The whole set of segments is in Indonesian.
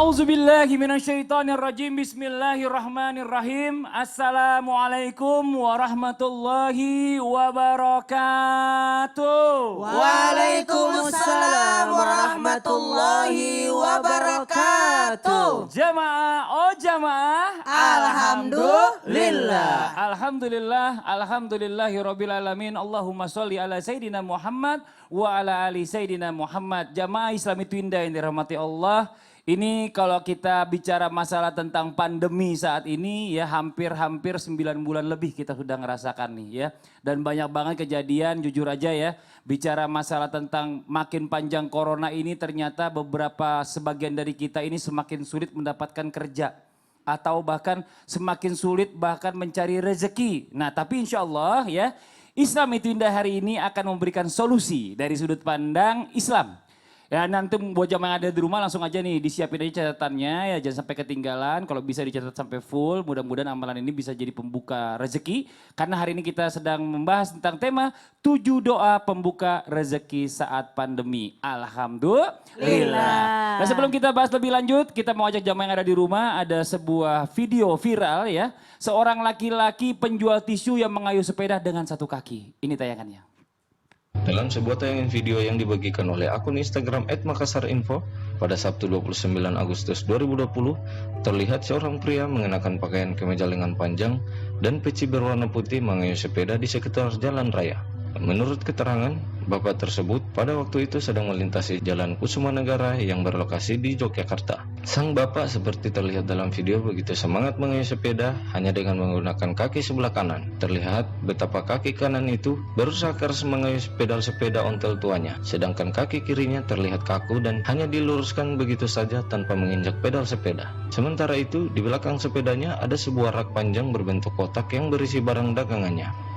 A'udzubillahi minasyaitonirrajim. Bismillahirrahmanirrahim. Assalamualaikum warahmatullahi wabarakatuh. Waalaikumsalam warahmatullahi wabarakatuh. Jamaah, oh jamaah. Alhamdulillah. Alhamdulillahirabbil alamin. Allahumma sholli ala sayidina Muhammad wa ala ali sayidina Muhammad. Jamaah Islam itu indah yang dirahmati Allah. Ini kalau kita bicara masalah tentang pandemi saat ini ya hampir 9 bulan lebih kita sudah ngerasakan nih ya. Dan banyak banget kejadian jujur aja ya. Bicara masalah tentang makin panjang corona ini ternyata beberapa sebagian dari kita ini semakin sulit mendapatkan kerja. Atau bahkan semakin sulit bahkan mencari rezeki. Nah tapi insya Allah ya Islam itu indah hari ini akan memberikan solusi dari sudut pandang Islam. Ya nanti buat jamaah yang ada di rumah langsung aja nih disiapin aja catatannya ya jangan sampai ketinggalan. Kalau bisa dicatat sampai full mudah-mudahan amalan ini bisa jadi pembuka rezeki. Karena hari ini kita sedang membahas tentang tema 7 doa pembuka rezeki saat pandemi. Alhamdulillah. Nah sebelum kita bahas lebih lanjut kita mau ajak jamaah yang ada di rumah ada sebuah video viral ya. Seorang laki-laki penjual tisu yang mengayuh sepeda dengan satu kaki. Ini tayangannya. Dalam sebuah tayangan video yang dibagikan oleh akun Instagram @makassarinfo pada Sabtu 29 Agustus 2020, terlihat seorang pria mengenakan pakaian kemeja lengan panjang dan peci berwarna putih mengayuh sepeda di sekitar jalan raya. Menurut keterangan, bapak tersebut pada waktu itu sedang melintasi Jalan Kusuma Negara yang berlokasi di Yogyakarta. Sang bapak seperti terlihat dalam video begitu semangat mengayuh sepeda hanya dengan menggunakan kaki sebelah kanan. Terlihat betapa kaki kanan itu berusaha keras mengayuh pedal sepeda ontel tuanya, sedangkan kaki kirinya terlihat kaku dan hanya diluruskan begitu saja tanpa menginjak pedal sepeda. Sementara itu, di belakang sepedanya ada sebuah rak panjang berbentuk kotak yang berisi barang dagangannya.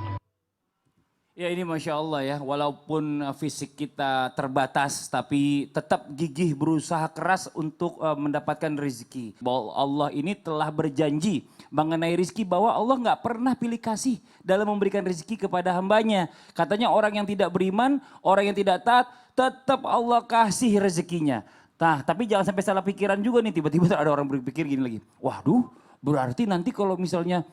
Ya ini Masya Allah ya, walaupun fisik kita terbatas tapi tetap gigih berusaha keras untuk mendapatkan rezeki. Bahwa Allah ini telah berjanji mengenai rezeki bahwa Allah nggak pernah pilih kasih dalam memberikan rezeki kepada hambanya. Katanya orang yang tidak beriman, orang yang tidak taat, tetap Allah kasih rezekinya. Nah tapi jangan sampai salah pikiran juga nih, tiba-tiba ada orang berpikir gini lagi. Waduh berarti nanti kalau misalnya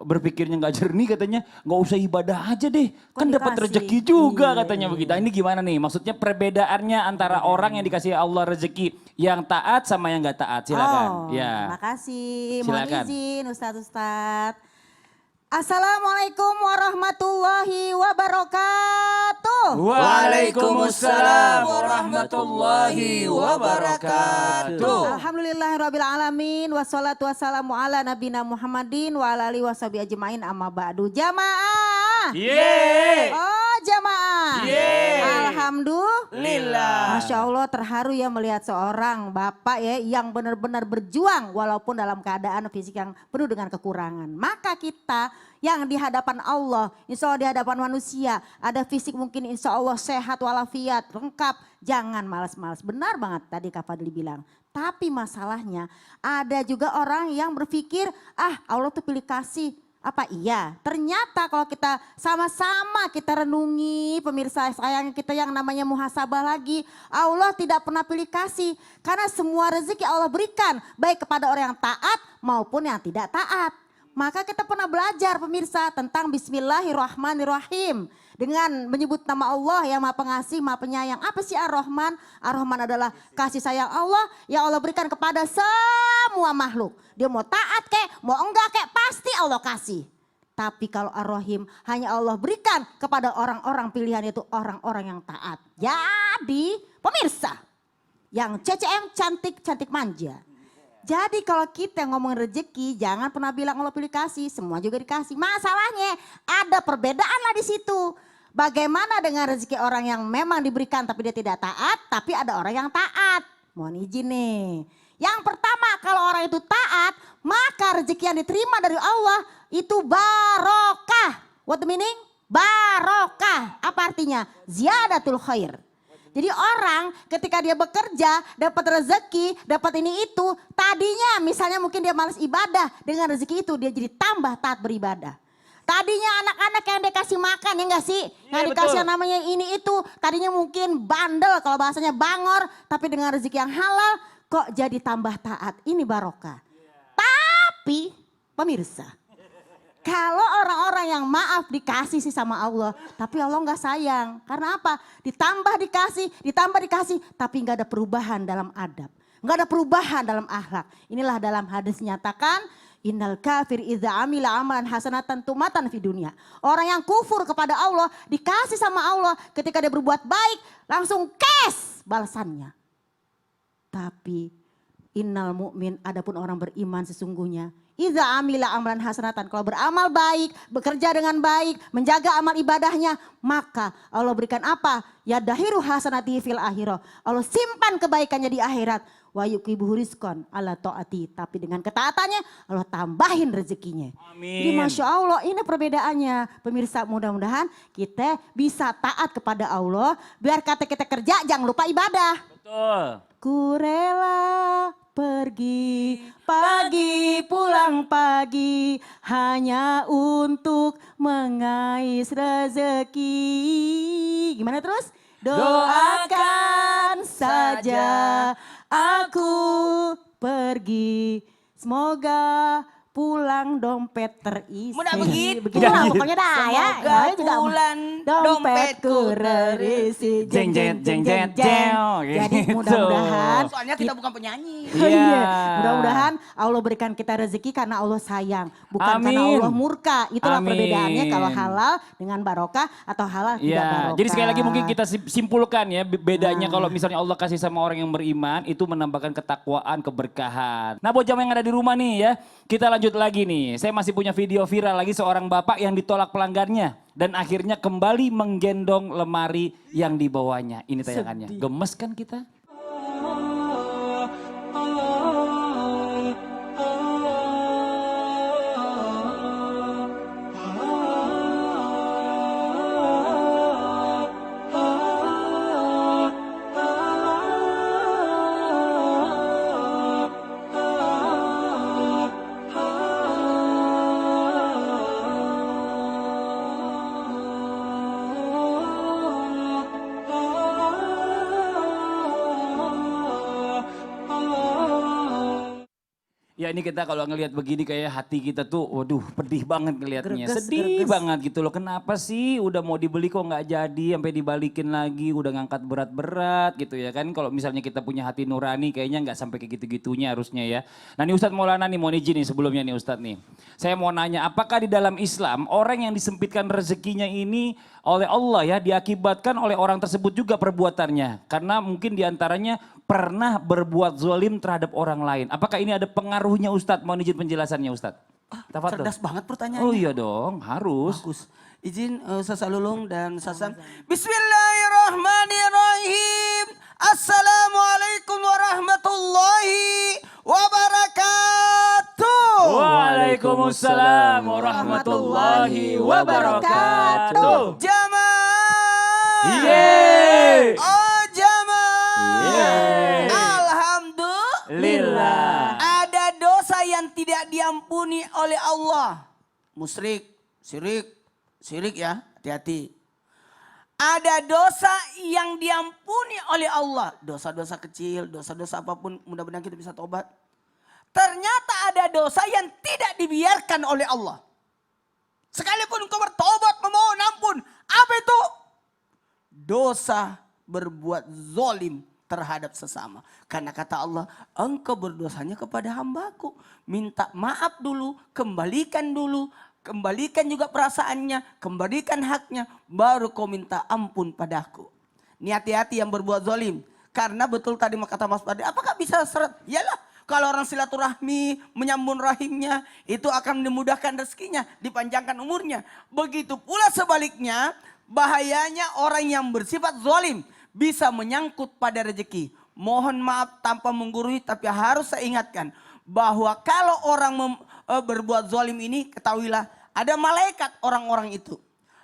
berpikirnya nggak jernih katanya nggak usah ibadah aja deh kan dapat rezeki juga katanya begitu. Ini gimana nih maksudnya perbedaannya antara orang yang dikasih Allah rezeki yang taat sama yang nggak taat silakan. Ya. Makasih, Silakan. mohon izin Ustadz. Assalamualaikum warahmatullahi wabarakatuh. Waalaikumsalam warahmatullahi wabarakatuh. Alhamdulillahirabbil alamin wassalatu wassalamu ala nabiyina Muhammadin wa ala alihi washabihi ajmain amma ba'du. Jamaah. Yeay. Oh jamaah. Yeay. Alhamdulillah. Masya Allah terharu ya melihat seorang bapak ya yang benar-benar berjuang walaupun dalam keadaan fisik yang penuh dengan kekurangan. Maka kita yang di hadapan Allah, insya Allah di hadapan manusia, ada fisik mungkin insya Allah sehat walafiat, lengkap. Jangan malas-malas, benar banget tadi Kak Fadli bilang. Tapi masalahnya ada juga orang yang berpikir, Allah tuh pilih kasih. Apa iya? Ternyata kalau kita sama-sama kita renungi pemirsa sayang kita yang namanya muhasabah lagi. Allah tidak pernah pilih kasih. Karena semua rezeki Allah berikan baik kepada orang yang taat maupun yang tidak taat. Maka kita pernah belajar pemirsa tentang Bismillahirrahmanirrahim. Dengan menyebut nama Allah yang maha pengasih, maha penyayang. Apa sih Ar-Rahman? Ar-Rahman adalah kasih sayang Allah yang Allah berikan kepada semua makhluk. Dia mau taat kek, mau enggak kek, pasti Allah kasih. Tapi kalau Ar-Rahim hanya Allah berikan kepada orang-orang pilihan itu orang-orang yang taat. Jadi pemirsa yang CCM cantik-cantik manja. Jadi kalau kita ngomong rezeki jangan pernah bilang Allah pilih kasih, semua juga dikasih. Masalahnya ada perbedaan lah di situ. Bagaimana dengan rezeki orang yang memang diberikan tapi dia tidak taat, tapi ada orang yang taat. Mohon izin nih. Yang pertama kalau orang itu taat, maka rezeki yang diterima dari Allah itu barokah. What the meaning? Barokah. Apa artinya? Ziyadatul khair. Jadi orang ketika dia bekerja, dapat rezeki, dapat ini itu, tadinya misalnya mungkin dia malas ibadah, dengan rezeki itu dia jadi tambah taat beribadah. Tadinya anak-anak yang dikasih makan ya enggak sih? Yang dikasih yang namanya ini itu, tadinya mungkin bandel kalau bahasanya bangor, tapi dengan rezeki yang halal, kok jadi tambah taat. Ini barokah. Tapi pemirsa, kalau orang-orang yang maaf dikasih sih sama Allah, tapi Allah nggak sayang. Karena apa? Ditambah dikasih, tapi nggak ada perubahan dalam adab. Nggak ada perubahan dalam akhlak. Inilah dalam hadis nyatakan, innal kafir idza amila amalan hasanatan tumatan fi dunia. Orang yang kufur kepada Allah, dikasih sama Allah, ketika dia berbuat baik, langsung cash balasannya. Tapi innal mu'min, adapun orang beriman sesungguhnya, idza amila amalan hasanatan, kalau beramal baik, bekerja dengan baik, menjaga amal ibadahnya, maka Allah berikan apa? Yadahiru hasanati fil akhirah. Allah simpan kebaikannya di akhirat. Wa yuqibuhu rizqan ala taati, tapi dengan ketaatannya Allah tambahin rezekinya. Amin. Jadi Masya Allah, ini perbedaannya. Pemirsa, mudah-mudahan kita bisa taat kepada Allah, biar kata kita kerja jangan lupa ibadah. Betul. Ku rela pergi pagi pulang pagi hanya untuk mengais rezeki. Gimana terus? Doakan saja aku pergi, semoga pulang dompet terisi. Mudah begitu. Begitulah pokoknya dah ya. Semoga Ya, juga pulang dompetku terisi. Jeng, jeng, jeng, jeng, jeng. Jadi Gitu. mudah-mudahan Soalnya kita bukan penyanyi. Iya. Mudah-mudahan Allah berikan kita rezeki karena Allah sayang. Bukan karena Amin. Allah murka. Itulah Amin. perbedaannya kalau halal dengan barokah atau halal tidak Ya, barokah. jadi sekali lagi mungkin kita simpulkan ya bedanya kalau misalnya Allah kasih sama orang yang beriman itu menambahkan ketakwaan, keberkahan. Nah buat jamaah yang ada di rumah nih ya, kita lanjut lagi nih. Saya masih punya video viral lagi seorang bapak yang ditolak pelanggannya dan akhirnya kembali menggendong lemari yang dibawanya. Ini tayangannya. Gemes kan kita? Ya ini kita kalau ngelihat begini kayak hati kita tuh waduh pedih banget ngelihatnya. Greges, Sedih greges. banget gitu loh. Kenapa sih udah mau dibeli kok nggak jadi sampai dibalikin lagi udah ngangkat berat-berat gitu ya kan. Kalau misalnya kita punya hati nurani kayaknya nggak sampai kayak gitu-gitunya harusnya ya. Nah ini Ustadz Maulana nih mau izin nih sebelumnya nih Ustadz nih. Saya mau nanya apakah di dalam Islam orang yang disempitkan rezekinya ini oleh Allah ya diakibatkan oleh orang tersebut juga perbuatannya. Karena mungkin diantaranya pernah berbuat zalim terhadap orang lain. Apakah ini ada pengaruhnya Ustadz? Mau izin penjelasannya Ustadz. Tafadhol. Cerdas banget pertanyaannya. Oh iya dong harus. Bagus. Izin Sasa Lulung dan Sasan. Bismillahirrahmanirrahim. Assalamualaikum warahmatullahi wabarakatuh. Waalaikumsalam warahmatullahi wabarakatuh. Jamaah. Yeay. Oh jamaah. Yeay. Alhamdulillah. Ada dosa yang tidak diampuni oleh Allah. Musyrik, syirik ya, hati-hati. Ada dosa yang diampuni oleh Allah. Dosa-dosa kecil, dosa-dosa apapun, mudah-mudahan kita bisa tobat. Ternyata ada dosa yang tidak dibiarkan oleh Allah. Sekalipun engkau bertobat memohon ampun, apa itu? Dosa berbuat zolim terhadap sesama. Karena kata Allah, engkau berdosanya kepada hambaku. Minta maaf dulu, kembalikan juga perasaannya, kembalikan haknya, baru kau minta ampun padaku. Ini hati-hati yang berbuat zolim. Karena betul tadi kata Mas Fadli, apakah bisa seret? Yalah, kalau orang silaturahmi, menyambung rahimnya, itu akan memudahkan rezekinya, dipanjangkan umurnya. Begitu pula sebaliknya, bahayanya orang yang bersifat zolim bisa menyangkut pada rezeki. Mohon maaf tanpa menggurui, tapi harus saya ingatkan bahwa kalau orang berbuat zolim ini, ketahuilah ada malaikat orang-orang itu.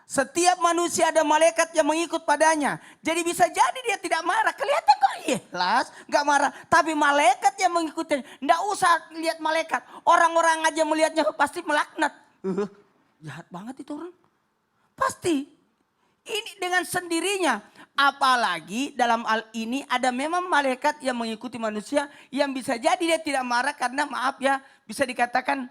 Setiap manusia ada malaikat yang mengikut padanya. Jadi bisa jadi dia tidak marah. Kelihatan kok ikhlas, gak marah. Tapi malaikat yang mengikuti, nggak usah lihat malaikat. Orang-orang aja melihatnya pasti melaknat. Jahat banget itu orang. Pasti. Ini dengan sendirinya Apalagi dalam hal ini ada memang malaikat yang mengikuti manusia yang bisa jadi dia tidak marah karena maaf ya bisa dikatakan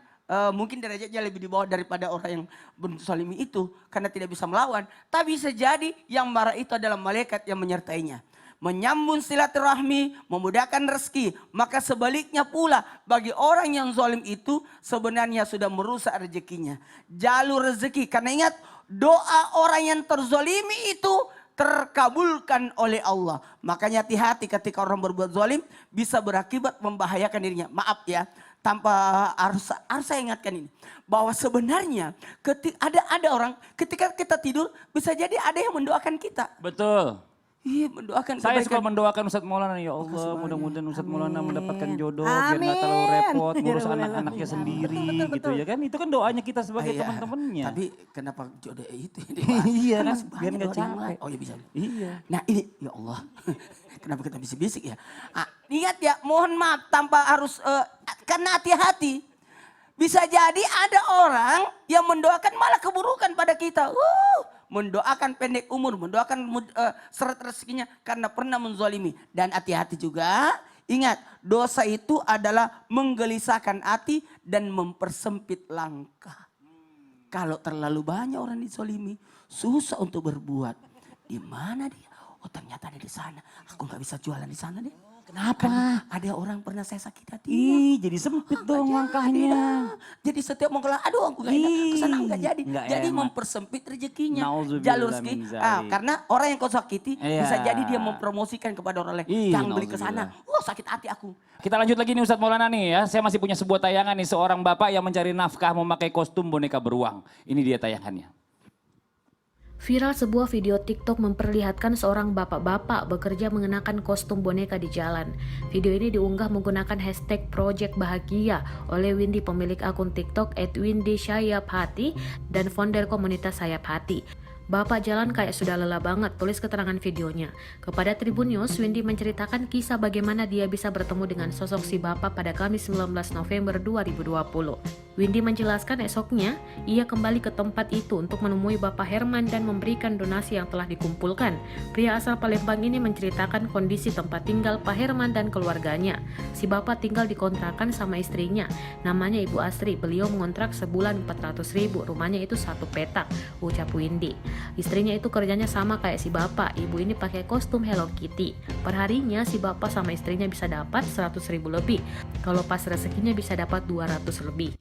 mungkin derajatnya lebih di bawah daripada orang yang berzalimi itu karena tidak bisa melawan. Tapi bisa jadi yang marah itu adalah malaikat yang menyertainya. Menyambung silaturahmi, memudahkan rezeki. Maka sebaliknya pula bagi orang yang zalim itu sebenarnya sudah merusak rezekinya. Jalur rezeki karena ingat doa orang yang terzalimi itu terkabulkan oleh Allah. Makanya hati-hati ketika orang berbuat zalim bisa berakibat membahayakan dirinya. Maaf ya, tanpa harus saya ingatkan ini. Bahwa sebenarnya ada orang ketika kita tidur bisa jadi ada yang mendoakan kita. Betul. Iya mendoakan Saya kebaikan. suka mendoakan Ustadz Maulana, ya Allah mudah-mudahan Ustadz Maulana mendapatkan jodoh biar nggak terlalu repot ngurus anak-anaknya sendiri gitu ya kan. Itu kan doanya kita sebagai Iya, teman-temannya. Tapi kenapa jodoh itu? Iya kan, masih biar banyak nggak orang yang capek. lain. Oh iya bisa. Iya. Nah ini ya Allah. Kenapa kita bisik-bisik ya? Ingat ya mohon maaf tanpa harus karena hati-hati. Bisa jadi ada orang yang mendoakan malah keburukan pada kita. Mendoakan pendek umur, mendoakan seret rezekinya karena pernah menzalimi. Dan hati-hati juga, ingat dosa itu adalah menggelisahkan hati dan mempersempit langkah. Kalau terlalu banyak orang dizalimi, susah untuk berbuat. Di mana dia? Oh ternyata ada di sana. Aku nggak bisa jualan di sana deh. Kenapa? Karena ada orang pernah saya sakit hati. Ih, jadi sempit dong langkahnya. Jadi setiap mau keluar, aduh aku gak enak, kesana enggak jadi. Nggak Jadi enak. mempersempit rezekinya. Nauzubillah Jalur min rezeki. zalik. Karena orang yang kau sakiti Iya. bisa jadi dia mempromosikan kepada orang lain. Ih, Jangan beli ke sana. nauzubillah. Sakit hati aku. Kita lanjut lagi nih Ustadz Maulana nih ya. Saya masih punya sebuah tayangan nih. Seorang bapak yang mencari nafkah memakai kostum boneka beruang. Ini dia tayangannya. Viral sebuah video TikTok memperlihatkan seorang bapak-bapak bekerja mengenakan kostum boneka di jalan. Video ini diunggah menggunakan hashtag Project Bahagia oleh Windy pemilik akun TikTok @windy_sayap_hati dan founder komunitas Sayap Hati. Bapak jalan kayak sudah lelah banget, tulis keterangan videonya. Kepada Tribun News, Windy menceritakan kisah bagaimana dia bisa bertemu dengan sosok si bapak pada Kamis 19 November 2020. Windy menjelaskan esoknya, ia kembali ke tempat itu untuk menemui Bapak Herman dan memberikan donasi yang telah dikumpulkan. Pria asal Palembang ini menceritakan kondisi tempat tinggal Pak Herman dan keluarganya. Si bapak tinggal di kontrakan sama istrinya, namanya Ibu Asri. Beliau mengontrak sebulan 400.000, rumahnya itu 1 petak, ucap Windy. Istrinya itu kerjanya sama kayak si bapak, ibu ini pakai kostum Hello Kitty. Perharinya si bapak sama istrinya bisa dapat 100.000 lebih, kalau pas rezekinya bisa dapat 200 lebih.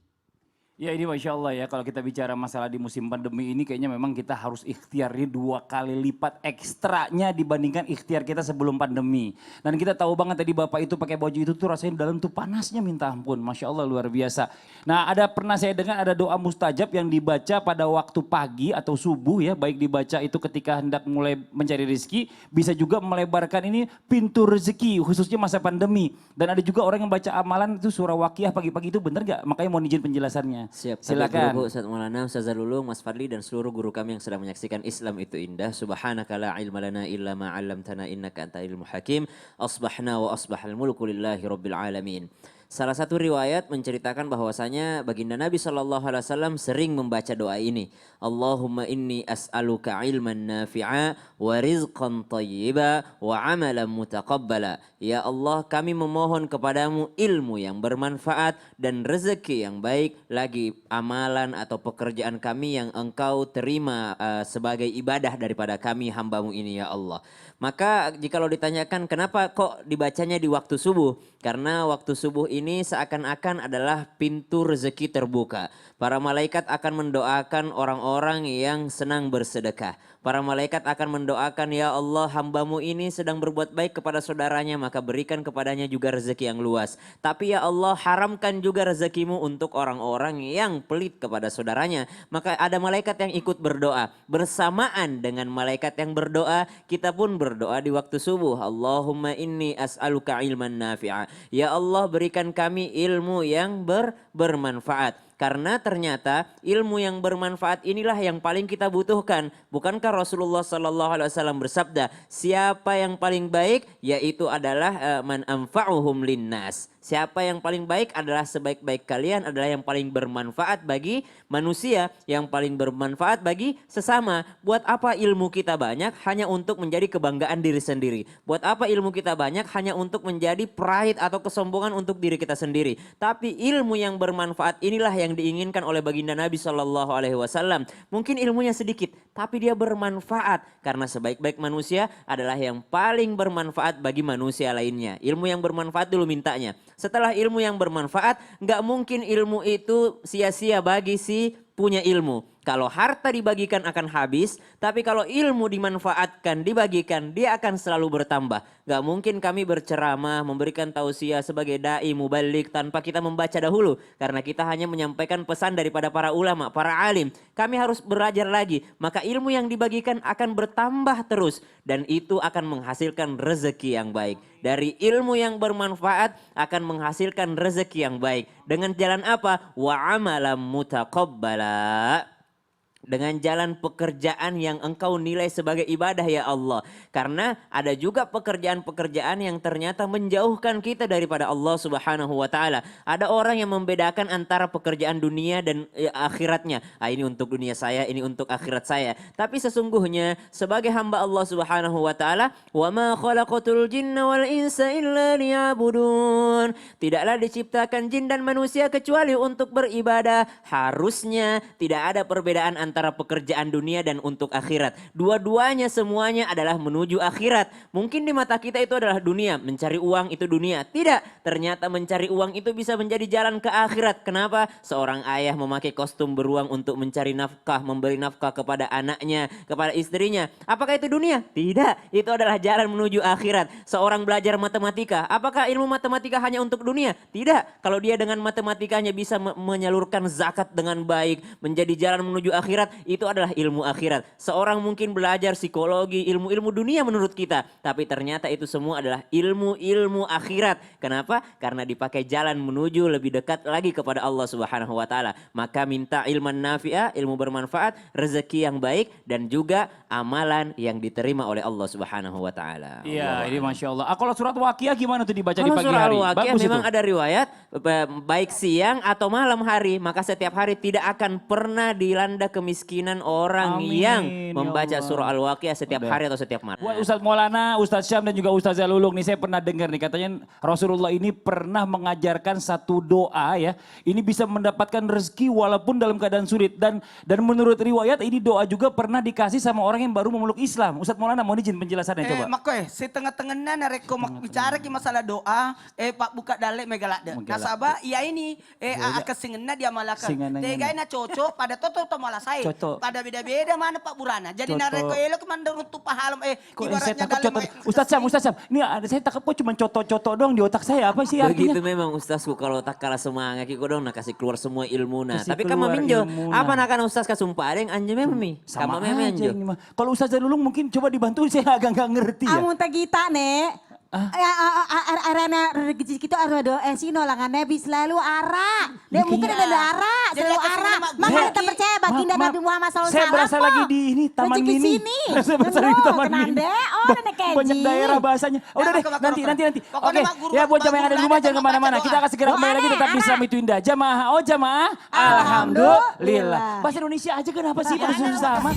Ya ini Masya Allah ya, kalau kita bicara masalah di musim pandemi ini kayaknya memang kita harus ikhtiarnya 2 kali lipat ekstranya dibandingkan ikhtiar kita sebelum pandemi. Dan kita tahu banget tadi Bapak itu pakai baju itu tuh rasanya dalam tuh panasnya minta ampun, Masya Allah luar biasa. Nah pernah saya dengar ada doa mustajab yang dibaca pada waktu pagi atau subuh ya, baik dibaca itu ketika hendak mulai mencari rezeki, bisa juga melebarkan ini pintu rezeki khususnya masa pandemi. Dan ada juga orang yang baca amalan itu surah Waqiah pagi-pagi itu benar gak? Makanya mau izin penjelasannya. Siap, Silakan. Guru Ustaz Maulana, Ustazah Lulung, Mas Fadli dan seluruh guru kami yang sedang menyaksikan Islam itu indah. Subhanaka la ilma lana illa ma 'allamtana innaka antal ilmul hakim. Asbahna wa asbahal mulku lillahi rabbil alamin. Salah satu riwayat menceritakan bahwasanya baginda Nabi SAW sering membaca doa ini. Allahumma inni as'aluka ilman nafi'a wa rizqan tayyiba wa amalan mutaqabbala. Ya Allah, kami memohon kepadamu ilmu yang bermanfaat dan rezeki yang baik, lagi amalan atau pekerjaan kami yang engkau terima sebagai ibadah daripada kami hambamu ini ya Allah. Maka jikalau ditanyakan kenapa kok dibacanya di waktu subuh? Karena waktu subuh ini seakan-akan adalah pintu rezeki terbuka. Para malaikat akan mendoakan orang-orang yang senang bersedekah. Para malaikat akan mendoakan, ya Allah hambamu ini sedang berbuat baik kepada saudaranya, maka berikan kepadanya juga rezeki yang luas. Tapi ya Allah haramkan juga rezekimu untuk orang-orang yang pelit kepada saudaranya. Maka ada malaikat yang ikut berdoa. Bersamaan dengan malaikat yang berdoa, kita pun berdoa di waktu subuh. Allahumma inni as'aluka ilman nafi'a. Ya Allah berikan kami ilmu yang bermanfaat. Karena ternyata ilmu yang bermanfaat inilah yang paling kita butuhkan. Bukankah Rasulullah SAW bersabda, siapa yang paling baik yaitu adalah man anfa'uhum linnas. Siapa yang paling baik adalah sebaik-baik kalian adalah yang paling bermanfaat bagi manusia, yang paling bermanfaat bagi sesama. Buat apa ilmu kita banyak hanya untuk menjadi kebanggaan diri sendiri? Buat apa ilmu kita banyak hanya untuk menjadi pride atau kesombongan untuk diri kita sendiri? Tapi ilmu yang bermanfaat inilah yang diinginkan oleh baginda Nabi Shallallahu Alaihi Wasallam. Mungkin ilmunya sedikit, tapi dia bermanfaat karena sebaik-baik manusia adalah yang paling bermanfaat bagi manusia lainnya. Ilmu yang bermanfaat dulu mintanya. Setelah ilmu yang bermanfaat, nggak mungkin ilmu itu sia-sia bagi si punya ilmu. Kalau harta dibagikan akan habis, tapi kalau ilmu dimanfaatkan, dibagikan, dia akan selalu bertambah. Gak mungkin kami berceramah, memberikan tausiah sebagai da'i mubalik tanpa kita membaca dahulu. Karena kita hanya menyampaikan pesan daripada para ulama, para alim. Kami harus belajar lagi, maka ilmu yang dibagikan akan bertambah terus. Dan itu akan menghasilkan rezeki yang baik. Dari ilmu yang bermanfaat akan menghasilkan rezeki yang baik. Dengan jalan apa? Wa amalam mutaqabbala. Dengan jalan pekerjaan yang engkau nilai sebagai ibadah ya Allah. Karena ada juga pekerjaan-pekerjaan yang ternyata menjauhkan kita daripada Allah Subhanahu wa taala. Ada orang yang membedakan antara pekerjaan dunia dan akhiratnya. Ini untuk dunia saya, ini untuk akhirat saya. Tapi sesungguhnya sebagai hamba Allah Subhanahu wa taala, wa ma khalaqatul jinna wal insa illa liya'budun. Tidaklah diciptakan jin dan manusia kecuali untuk beribadah. Harusnya tidak ada perbedaan antara pekerjaan dunia dan untuk akhirat. Dua-duanya semuanya adalah menuju akhirat. Mungkin di mata kita itu adalah dunia, mencari uang itu dunia. Tidak, ternyata mencari uang itu bisa menjadi jalan ke akhirat. Kenapa? Seorang ayah memakai kostum beruang untuk mencari nafkah, memberi nafkah kepada anaknya, kepada istrinya. Apakah itu dunia? Tidak, itu adalah jalan menuju akhirat. Seorang belajar matematika, apakah ilmu matematika hanya untuk dunia? Tidak, kalau dia dengan matematikanya bisa menyalurkan zakat dengan baik, menjadi jalan menuju akhirat, itu adalah ilmu akhirat. Seorang mungkin belajar psikologi, ilmu-ilmu dunia menurut kita, tapi ternyata itu semua adalah ilmu-ilmu akhirat. Kenapa? Karena dipakai jalan menuju lebih dekat lagi kepada Allah Subhanahu wa taala. Maka minta ilman nafi'ah, ilmu bermanfaat, rezeki yang baik, dan juga amalan yang diterima oleh Allah Subhanahu wa taala. Iya, ini Masya Allah. Kalau surat Waqiah gimana tuh dibaca di Kalau pagi surah hari? Al-Waqiah Bagus memang itu. ada riwayat baik siang atau malam hari, maka setiap hari tidak akan pernah dilanda kemiskinan orang Amin, yang ya membaca Allah. surah Al-Waqiah setiap hari atau setiap malam. Wah, Ustadz Maulana, Ustadz Syam dan juga Ustadz Zalulung nih, saya pernah dengar nih katanya Rasulullah ini pernah mengajarkan satu doa ya. Ini bisa mendapatkan rezeki walaupun dalam keadaan sulit, dan menurut riwayat ini doa juga pernah dikasih sama orang yang baru memeluk Islam. Ustadz Maulana mau izin penjelasannya coba. Makoy, setengah-tengah na reko bicara ki masalah doa, Pak buka dalek megalade. Nasabah, iya ini, akan singenna dia malaka. Singenanya Tegai na cocok pada toto to malah saya. Cocok. Pada beda-beda mana Pak Burana. Jadi na reko elo kemana untuk pahalam, Kok saya ibaratnya tangkap dalam. cotot. Ustadz Syam, ini ada saya tangkap kok cuma cotot-cotot doang di otak saya, apa sih Begitu artinya? memang ustazku, kalau tak kalah semangat kiko dong nak kasih keluar semua ilmu nah. Kasih Tapi kamu keluar minjo, ilmuna. apa nak kan ustaz kasumpah yang anje memi. Sama Kamu memang aja minjo. ini mah. Kalau Ustadz Zalulung mungkin coba dibantu, saya agak nggak ngerti ya. Amun tagita nek. Arena rezeki kita arah doa sino langan Nabi selalu ara. Dia mungkin ada ara, Jadi selalu aku ara. sini, Makanya Mak. kita percaya baginda Maaf, Nabi Muhammad SAW. saya berasa lagi di ini, Taman Rezeki Mini. sini. Saya berasa lagi di Taman Mini. Kenande, oh nenek keji. Banyak daerah bahasanya. Udah deh, Makro. nanti. Pokoknya Oke, Mak Guru, ya buat Mak jamaah yang ada di Guru rumah ada jangan sama kemana-mana. baca Kita doa. akan segera kembali lagi tetap di Islam itu Indah. Jamaah. Alhamdulillah. Bahasa Indonesia aja kenapa sih Pak susah amat?